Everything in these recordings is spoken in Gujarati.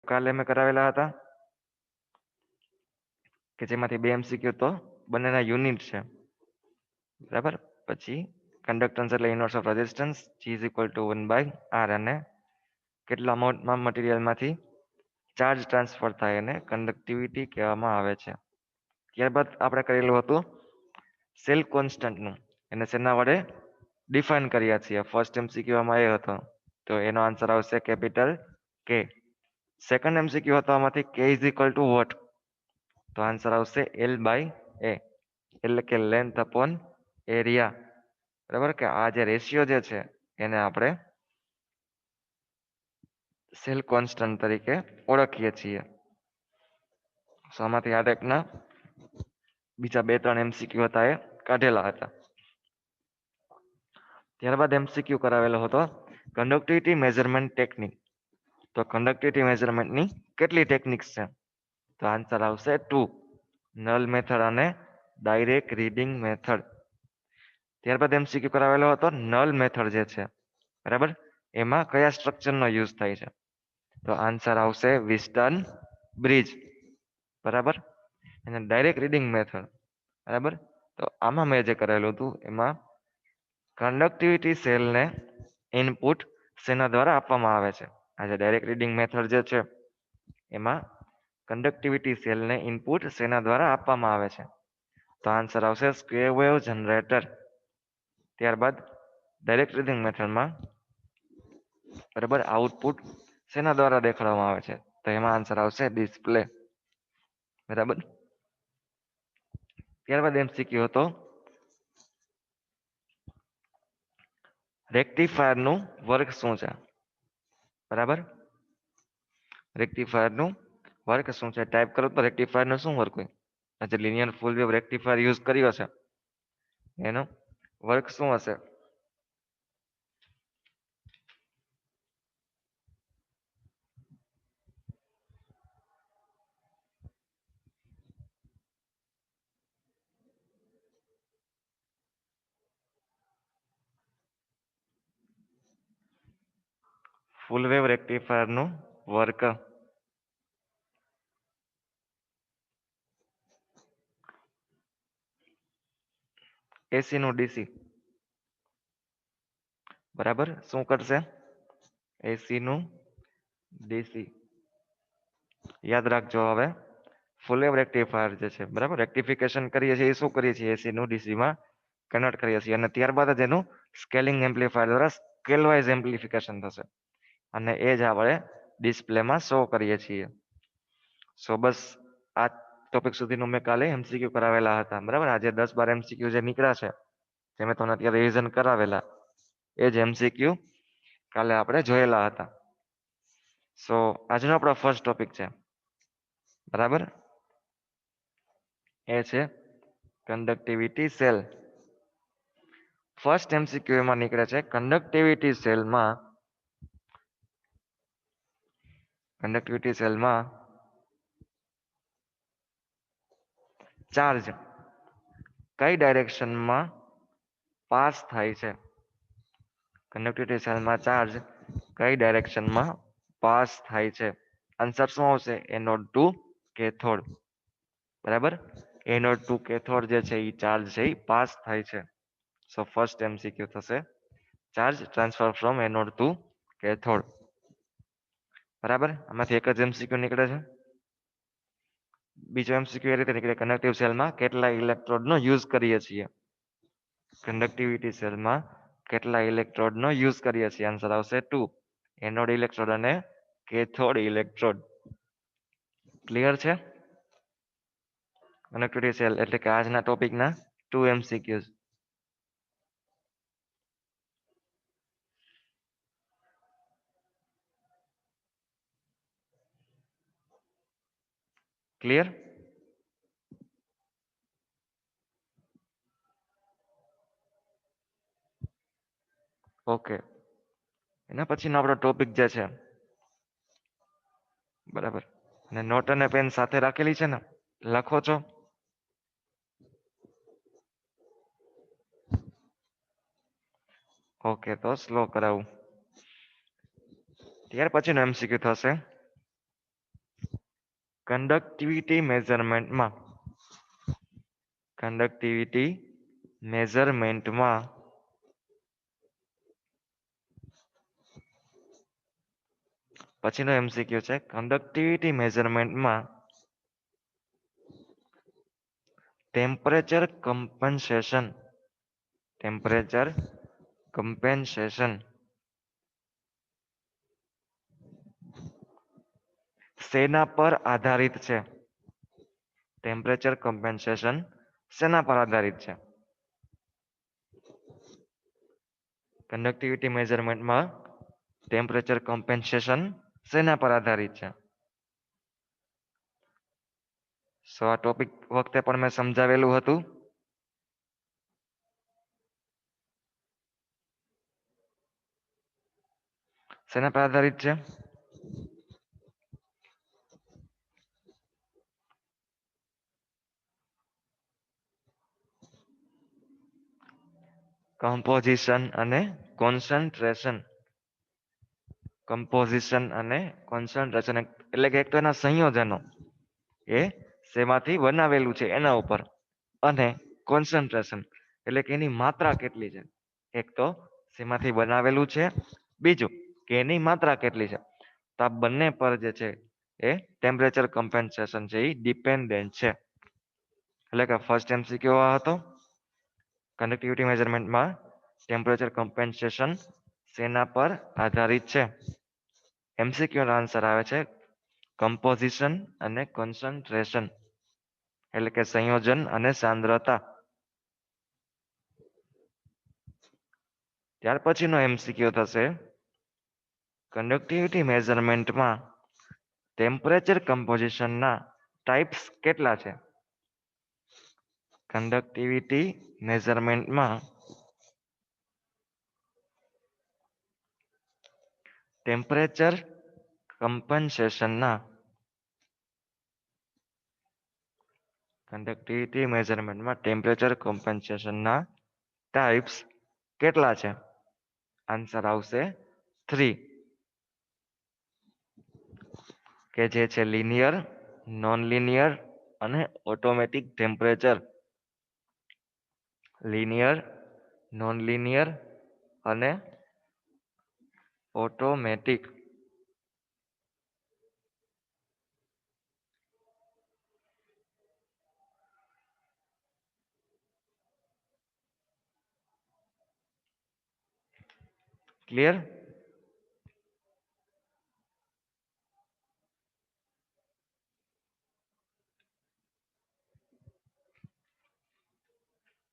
કાલે મેં કરાવેલા હતા કે જેમાંથી 2 MCQ તો બંનેના યુનિટ છે, બરાબર. પછી કન્ડક્ટન્સ એટલે inverse of resistance, G is equal two 1/R, અને કેટલા અમાઉન્ટમાં મટીરિયલમાંથી ચાર્જ ટ્રાન્સફર થાય એને કન્ડક્ટિવિટી કહેવામાં આવે છે. ત્યારબાદ આપણે કરેલું હતું સેલ કોન્સ્ટન્ટનું, એને શેના વડે ડિફાઇન કર્યા છીએ. ફર્સ્ટ MCQ માં એ હતો, તો એનો આન્સર આવશે કેપિટલ કે. સેકન્ડ MCQ હતો આમાંથી K is equal to what, તો આન્સર આવશે L/A, એટલે કે લેન્થ અપોન એરિયા, બરાબર. કે આ જે રેશિયો જે છે એને આપણે સેલ કોન્સ્ટન્ટ તરીકે ઓળખીએ છીએ. આમાંથી આ ટાઈપના બીજા 2-3 MCQ હતા એ કાઢેલા હતા. ત્યારબાદ MCQ કરાવેલો હતો કન્ડક્ટિવિટી મેઝરમેન્ટ ટેકનિક. તો કન્ડક્ટિવિટી મેઝરમેન્ટની કેટલી ટેકનિક્સ છે, તો આન્સર આવશે 2, નલ મેથડ અને ડાયરેક્ટ રીડિંગ મેથડ. ત્યારબાદ MCQ કરાવેલો હતો નલ મેથડ જે છે, બરાબર, એમાં કયા સ્ટ્રક્ચરનો યુઝ થાય છે, તો આન્સર આવશે વિસ્ટન બ્રિજ, બરાબર. અને ડાયરેક્ટ રીડિંગ મેથડ, બરાબર, તો આમાં મેં જે કરેલું હતું એમાં કન્ડક્ટિવિટી સેલને ઇનપુટ શેના દ્વારા આપવામાં આવે છે. આજે ડાયરેક્ટ રીડિંગ મેથડ જે છે એમાં કન્ડક્ટિવિટી સેલને ઇનપુટ શેના દ્વારા આપવામાં આવે છે, તો આન્સર આવશે સ્ક્વેર વેવ જનરેટર. ત્યારબાદ ડાયરેક્ટ રીડિંગ મેથડમાં, બરાબર, આઉટપુટ શેના દ્વારા દેખાડવામાં આવે છે, તો એમાં આન્સર આવશે ડિસ્પ્લે, બરાબર. ત્યારબાદ MCQ હતો રેક્ટિફાયરનું વર્ક શું છે, બરાબર. રેક્ટિફાયરનું વર્ક શું છે, ટાઈપ કરો તો રેક્ટિફાયરનું શું વર્ક હોય. આજે linear full wave rectifier use કર્યો છે એનો વર્ક શું હશે. ફૂલ વેવ રેક્ટિફાયરનું વર્ક, એસી નું ડીસી, બરાબર. શું કરશે, એસી નું ડીસી. યાદ રાખજો હવે ફૂલ વેવ રેક્ટિફાયર જે છે, બરાબર, રેક્ટિફિકેશન કરીએ છીએ એ શું કરીએ છીએ, એસી નું ડીસી માં કન્વર્ટ કરીએ છીએ, અને ત્યારબાદ જ એનું સ્કેલિંગ એમ્પ્લીફાયર દ્વારા સ્કેલ વાઇઝ એમ્પ્લિફિકેશન થશે, અને એ જ આપણે ડિસ્પ્લેમાં શો કરીએ છીએ. સો બસ આ ટોપિક સુધીનું મેં કાલે MCQ કરાવેલા હતા, બરાબર. આજે 10-12 MCQ જે નીકળ્યા છે જે મેં તમને અત્યારે રિવિઝન કરાવેલા, એ જ MCQ કાલે આપણે જોયેલા હતા. સો આજનો આપણો ફર્સ્ટ ટોપિક છે, બરાબર, એ છે કન્ડક્ટિવિટી સેલ. ફર્સ્ટ MCQ એમાં નીકળે છે કન્ડક્ટિવિટી સેલમાં ચાર્જ કઈ ડાયરેક્શનમાં પાસ થાય છે. કન્ડક્ટિવિટી સેલમાં ચાર્જ કઈ ડાયરેક્શનમાં પાસ થાય છે. આન્સર શું આવશે, એનોડ ટુ કેથોડ, બરાબર. એનોડ ટુ કેથોડ જે છે એ ચાર્જ છે એ પાસ થાય છે. સો ફર્સ્ટ MCQ થશે charge transfer from anode to cathode, બરાબર. આમાંથી એક જ MCQ નીકળે છે. બીજો MCQ એ રીતે નીકળે, કન્ડક્ટિવ સેલમાં કેટલા ઇલેક્ટ્રોડનો યુઝ કરીએ છીએ. કન્ડક્ટિવિટી સેલમાં કેટલા ઇલેક્ટ્રોડનો યુઝ કરીએ છીએ, આન્સર આવશે 2, એનોડ ઇલેક્ટ્રોડ અને કેથોડ ઇલેક્ટ્રોડ. ક્લિયર છે. કન્ડક્ટિવિટી સેલ એટલે કે આજના ટોપિકના 2 MCQs. ક્લિયર. ઓકે, એના પછીનો આપણો ટોપિક જે છે, બરાબર, અને નોટ અને પેન સાથે રાખેલી છે ને, લખો છો. ઓકે, તો સ્લો કરાવું. ત્યાર પછીનો MCQ થશે કંડક્ટિવિટી મેઝરમેન્ટમાં પછીનો MCQ છે કંડક્ટિવિટી મેઝરમેન્ટમાં ટેમ્પરેચર કમ્પેન્સેશન શેના પર આધારિત છે? ટેમ્પરેચર કમ્પેન્સેશન શેના પર આધારિત છે? કંડક્ટિવિટી મેઝરમેન્ટમાં ટેમ્પરેચર કમ્પેન્સેશન શેના પર આધારિત છે? સો આ ટોપિક વખતે પણ મેં સમજાવેલું હતું. શેના પર આધારિત છે? કમ્પોઝિશન અને કોન્સન્ટ્રેશન. કમ્પોઝિશન અને કોન્સન્ટ્રેશન એટલે કે એક તો એના સંયોજનો એ શેમાંથી બનાવેલું છે એના ઉપર, અને કોન્સન્ટ્રેશન એટલે કે એની માત્રા કેટલી છે. એક તો શેમાંથી બનાવેલું છે, બીજું કે એની માત્રા કેટલી છે. તો આ બંને પર જે છે એ ટેમ્પરેચર કમ્પેન્સેશન છે એ ડિપેન્ડન્ટ છે. એટલે કે ફર્સ્ટ MCQ આ હતો, કંડક્ટિવિટી મેઝરમેન્ટમાં ટેમ્પરેચર કમ્પેન્સેશન શેના પર આધારિત છે? MCQ નો આન્સર આવે છે કમ્પોઝિશન અને કોન્સન્ટ્રેશન એટલે કે સંયોજન અને સાંદ્રતા. ત્યાર પછીનો MCQ થશે કંડક્ટિવિટી મેઝરમેન્ટમાં ટેમ્પરેચર કમ્પોઝિશનના ટાઈપ્સ કેટલા છે? કંડક્ટિવિટી મેઝરમેન્ટમાં ટેમ્પરેચર કમ્પન્સેશનના ટાઈપ્સ કેટલા છે? આન્સર આવશે 3, કે જે છે લિનિયર, નોન લિનિયર અને automatic temperature. Linear, non linear અને ઓટોમેટિક. ક્લિયર?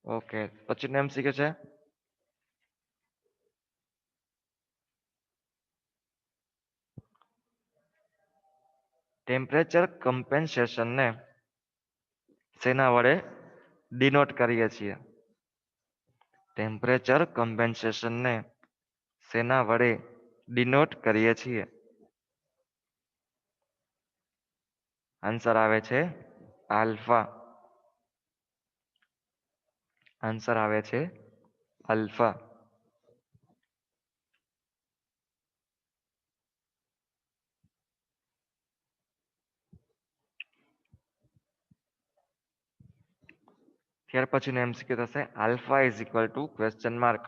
ઓકે, પછીનો MCQ છે ટેમ્પરેચર કમ્પેન્સેશનને શેના વડે ડિનોટ કરીએ છીએ? ટેમ્પરેચર કમ્પેન્સેશનને શેના વડે ડિનોટ કરીએ છીએ? આન્સર આવે છે આલ્ફા. આન્સર આવે છે આલ્ફા. ત્યાર પછીનો MCQ થશે alpha is equal to question mark.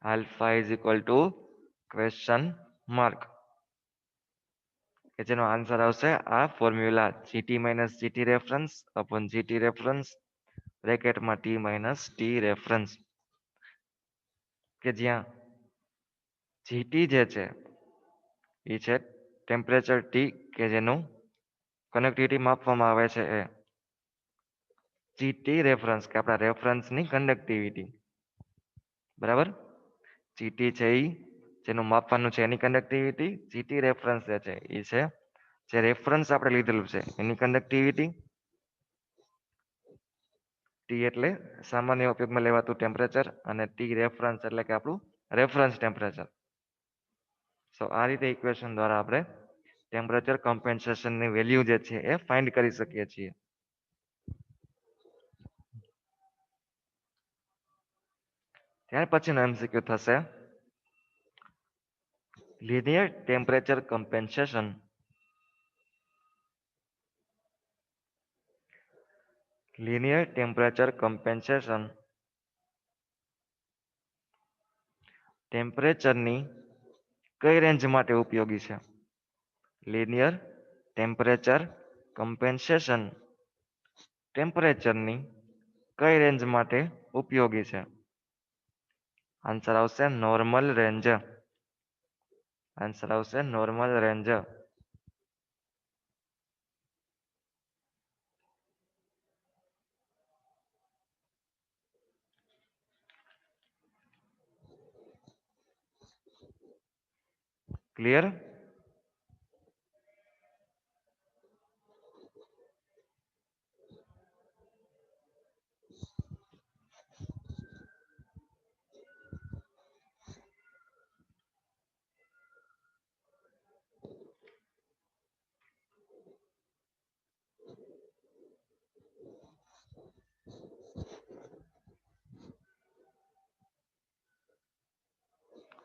Alpha is equal to question mark, કે જેનો આન્સર આવશે આ formula GT minus GT reference upon GT reference બ્રેકેટમાં T માઇનસ T રેફરન્સ, કે જ્યાં GT જે છે એ છે ટેમ્પરેચર T કે જેનું કનેક્ટિવિટી માપવામાં આવે છે એ. GT રેફરન્સ કે આપણા રેફરન્સની કન્ડક્ટિવિટી, બરાબર. GT છે એ જેનું માપવાનું છે એની કન્ડક્ટિવિટી, GT રેફરન્સ જે છે એ છે જે રેફરન્સ આપણે લીધેલું છે એની કન્ડક્ટિવિટી. T એટલે સામાન્ય ઉપયોગમાં લેવાતું ટેમ્પરેચર અને T રેફરન્સ એટલે કે આપણું રેફરન્સ ટેમ્પરેચર. સો આ રીતે ઇક્વેશન દ્વારા આપણે ટેમ્પરેચર કમ્પેન્સેશનની વેલ્યુ જે છે એ ફાઇન્ડ કરી શકીએ છીએ. ત્યાર પછીનો MCQ થશે linear temperature compensation linear temperature compensation ટેમ્પરેચરની કઈ રેન્જ માટે ઉપયોગી છે? linear temperature compensation ટેમ્પરેચરની કઈ રેન્જ માટે ઉપયોગી છે? આન્સર આવશે નોર્મલ રેન્જ. આન્સર આવશે નોર્મલ રેન્જ. ક્લિયર?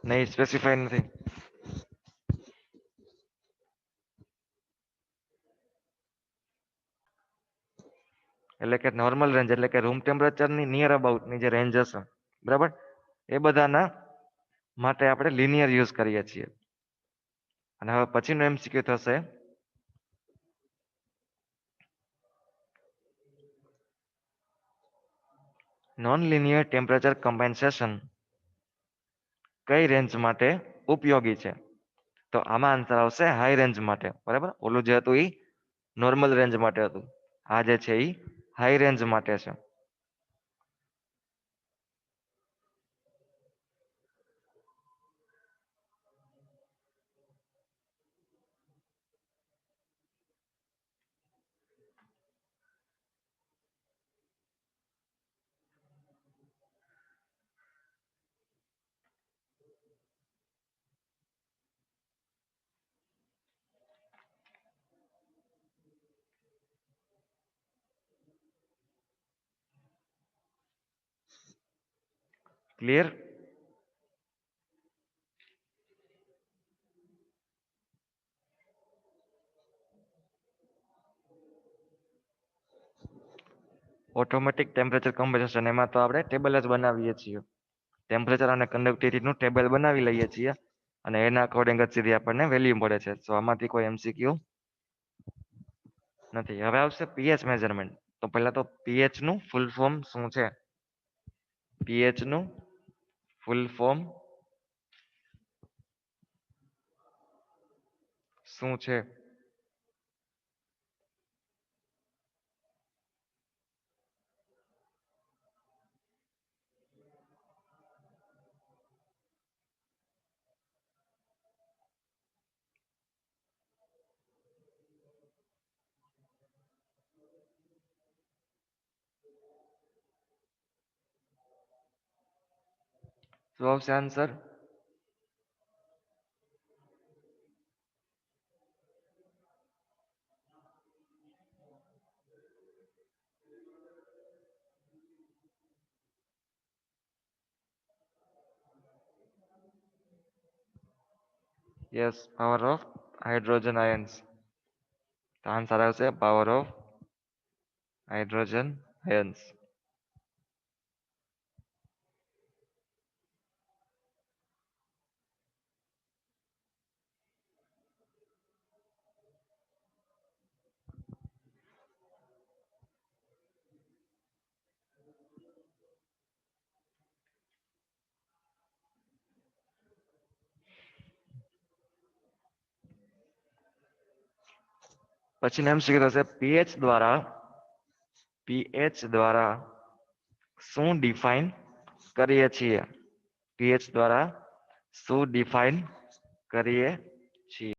નહીં, સ્પેસિફાઈ નથી. એટલે કે નોર્મલ રેન્જ એટલે કે રૂમ ટેમ્પરેચરની નિયર અબાઉટ ની જે રેન્જ હશે, બરાબર, એ બધાના માટે આપણે linear યુઝ કરીએ છીએ. અને હવે પછીનો MCQ થશે નોન linear temperature compensation કઈ રેન્જ માટે ઉપયોગી છે? તો આમાં આન્સર આવશે હાઈ રેન્જ માટે. બરાબર, ઓલું જે હતું એ નોર્મલ રેન્જ માટે હતું, આ જે છે એ હાઈ રેન્જ માટે છે. ક્લિયર? ઓટોમેટિક ટેમ્પરેચર કમ્પેન્સેશન એમાં તો આપણે ટેબલ જ બનાવીએ છીએ. ટેમ્પરેચર અને કન્ડક્ટિવિટીનું ટેબલ બનાવી લઈએ છીએ અને એના અકોર્ડિંગ જ સીધી આપણને વેલ્યુ મળે છે. તો આમાંથી કોઈ MCQ નથી. હવે આવશે pH મેઝરમેન્ટ. તો પહેલા તો pH નું ફૂલ ફોર્મ શું છે? pH નું ફૂલ ફોર્મ શું છે? શું આવશે answer? Yes, power of hydrogen ions. તો આન્સર આવશે પાવર ઓફ હાઇડ્રોજન આયન્સ. પછીનો MCQ થશે pH દ્વારા શું ડિફાઇન કરીએ છીએ? pH દ્વારા શું ડિફાઇન કરીએ છીએ?